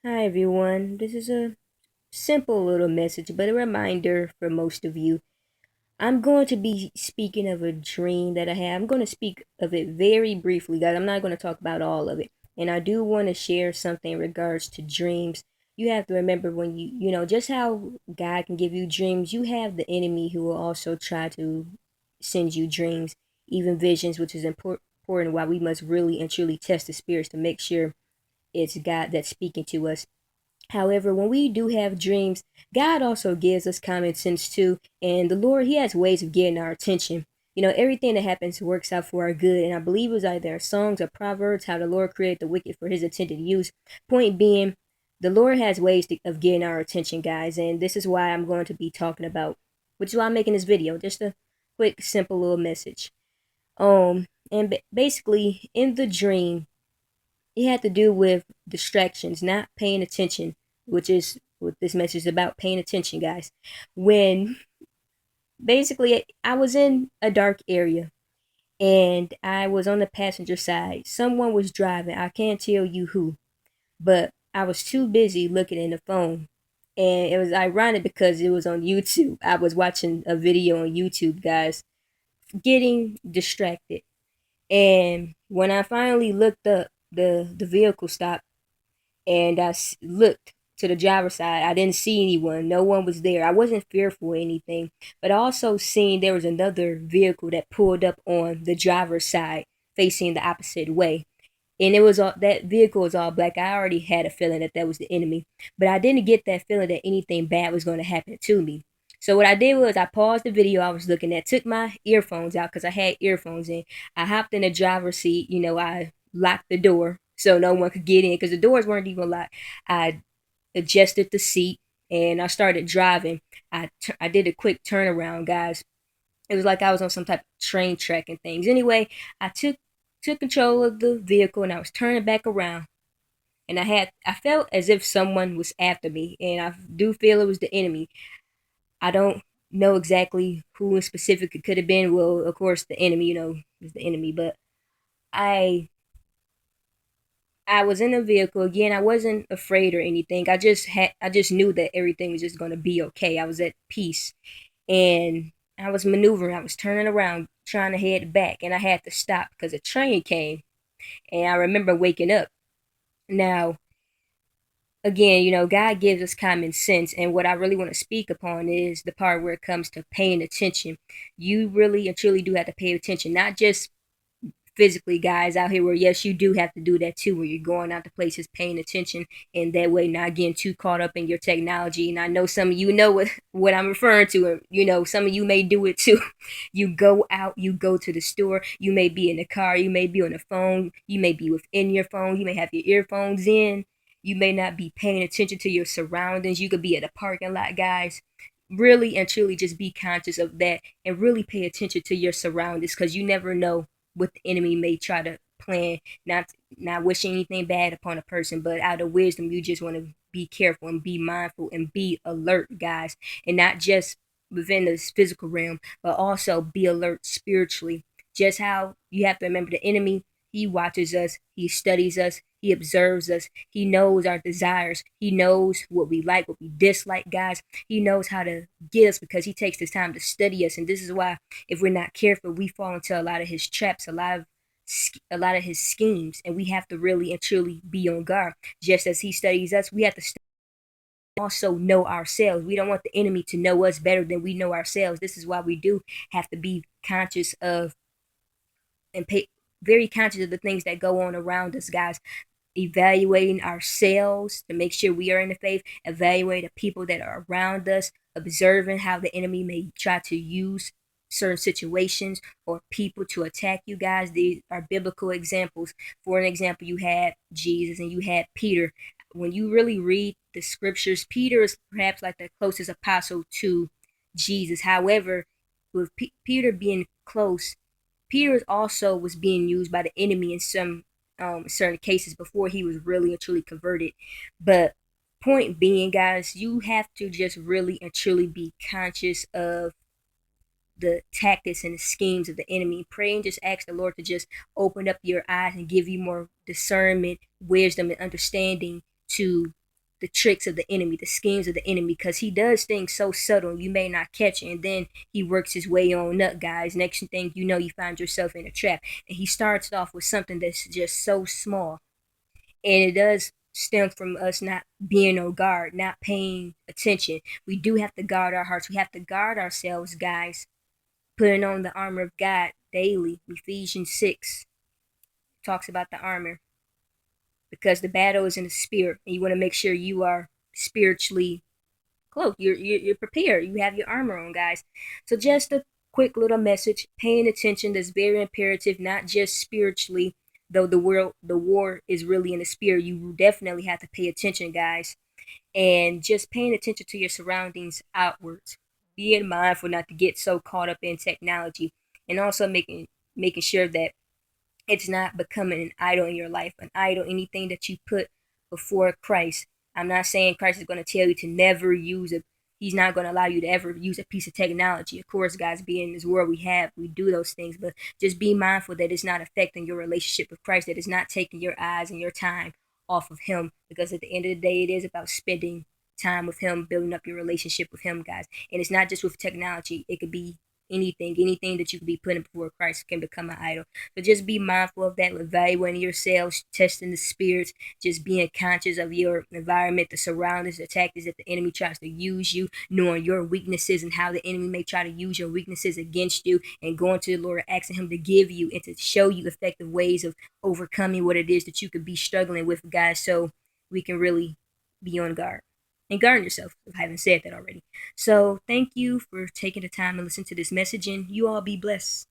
Hi everyone. This is a simple little message, but a reminder for most of you. I'm going to be speaking of a dream that I had. I'm going to speak of it very briefly, guys. I'm not going to talk about all of it. And I do want to share something in regards to dreams. You have to remember when just how God can give you dreams, you have the enemy who will also try to send you dreams, even visions, which is important why we must really and truly test the spirits to make sure it's God that's speaking to us. However, when we do have dreams, God also gives us common sense too. And the Lord, He has ways of getting our attention. Everything that happens works out for our good. And I believe it was either songs or proverbs, how the Lord created the wicked for His intended use. Point being, the Lord has ways of getting our attention, guys. And this is why I'm going to be talking about, which is why I'm making this video. Just a quick, simple little message. And basically, in the dream, it had to do with distractions, not paying attention, which is what this message is about, paying attention, guys. When basically I was in a dark area and I was on the passenger side. Someone was driving. I can't tell you who, but I was too busy looking in the phone. And it was ironic because it was on YouTube. I was watching a video on YouTube, guys, getting distracted. And when I finally looked up, the vehicle stopped and looked to the driver's side. I didn't see anyone. No one was there. I wasn't fearful or anything, but I also seen there was another vehicle that pulled up on the driver's side, facing the opposite way. And it was all that vehicle was all black. I already had a feeling that that was the enemy, but I didn't get that feeling that anything bad was going to happen to me. So what I did was I paused the video I was looking at, took my earphones out because I had earphones in. I hopped in the driver's seat. I locked the door so no one could get in because the doors weren't even locked. I adjusted the seat and I started driving. I did a quick turnaround, guys. It was like I was on some type of train track and things. Anyway, I took control of the vehicle and I was turning back around. And I felt as if someone was after me, and I do feel it was the enemy. I don't know exactly who in specific it could have been. Well, of course, the enemy, is the enemy. But I I was in the vehicle again. I wasn't afraid or anything. I just knew that everything was just gonna be okay. I was at peace, and I was maneuvering. I was turning around, trying to head back, and I had to stop because a train came. And I remember waking up. Now, again, God gives us common sense. And what I really want to speak upon is the part where it comes to paying attention. You really and truly do have to pay attention, not just physically, guys, out here where, yes, you do have to do that too, where you're going out to places, paying attention, and that way not getting too caught up in your technology. And I know some of you know what I'm referring to. Or, some of you may do it too. You go out, you go to the store, you may be in the car, you may be on the phone, you may be within your phone, you may have your earphones in, you may not be paying attention to your surroundings. You could be at a parking lot, guys. Really and truly just be conscious of that and really pay attention to your surroundings because you never know what the enemy may try to plan. Not wishing anything bad upon a person, but out of wisdom, you just want to be careful and be mindful and be alert, guys, and not just within this physical realm, but also be alert spiritually. Just how you have to remember the enemy, he watches us, he studies us, he observes us, he knows our desires, he knows what we like, what we dislike, guys. He knows how to get us because he takes this time to study us, and this is why if we're not careful, we fall into a lot of his traps, a lot of his schemes, and we have to really and truly be on guard. Just as he studies us, we have to also know ourselves. We don't want the enemy to know us better than we know ourselves. This is why we do have to be conscious of and pay very conscious of the things that go on around us, guys. Evaluating ourselves to make sure we are in the faith, evaluate the people that are around us, observing how the enemy may try to use certain situations or people to attack you, guys. These are biblical examples. For an example, you had Jesus and you had Peter. When you really read the scriptures, Peter is perhaps like the closest apostle to Jesus. However, with Peter being close, Peter also was being used by the enemy in some certain cases before he was really and truly converted. But point being, guys, you have to just really and truly be conscious of the tactics and the schemes of the enemy. Pray and just ask the Lord to just open up your eyes and give you more discernment, wisdom, and understanding to the tricks of the enemy, the schemes of the enemy, because he does things so subtle you may not catch it, and then he works his way on up, guys. Next thing you know, you find yourself in a trap, and he starts off with something that's just so small, and it does stem from us not being on guard, not paying attention. We do have to guard our hearts. We have to guard ourselves, guys, putting on the armor of God daily. Ephesians 6 talks about the armor, because the battle is in the spirit, and you want to make sure you are spiritually clothed. You're prepared. You have your armor on, guys. So just a quick little message: paying attention is very imperative, not just spiritually. Though the war is really in the spirit, you definitely have to pay attention, guys, and just paying attention to your surroundings outwards. Being mindful not to get so caught up in technology, and also making sure that it's not becoming an idol in your life, an idol, anything that you put before Christ. I'm not saying Christ is going to tell you to never use a, he's not going to allow you to ever use a piece of technology. Of course, guys, being in this world we do those things, but just be mindful that it's not affecting your relationship with Christ, that it's not taking your eyes and your time off of him, because at the end of the day, it is about spending time with him, building up your relationship with him, guys. And it's not just with technology. It could be anything that you could be putting before Christ can become an idol. So just be mindful of that, evaluating yourselves, testing the spirits, just being conscious of your environment, the surroundings, the tactics that the enemy tries to use you, knowing your weaknesses and how the enemy may try to use your weaknesses against you, and going to the Lord, asking him to give you and to show you effective ways of overcoming what it is that you could be struggling with, guys, so we can really be on guard. And guard yourself, if I haven't said that already. So thank you for taking the time to listen to this message, and you all be blessed.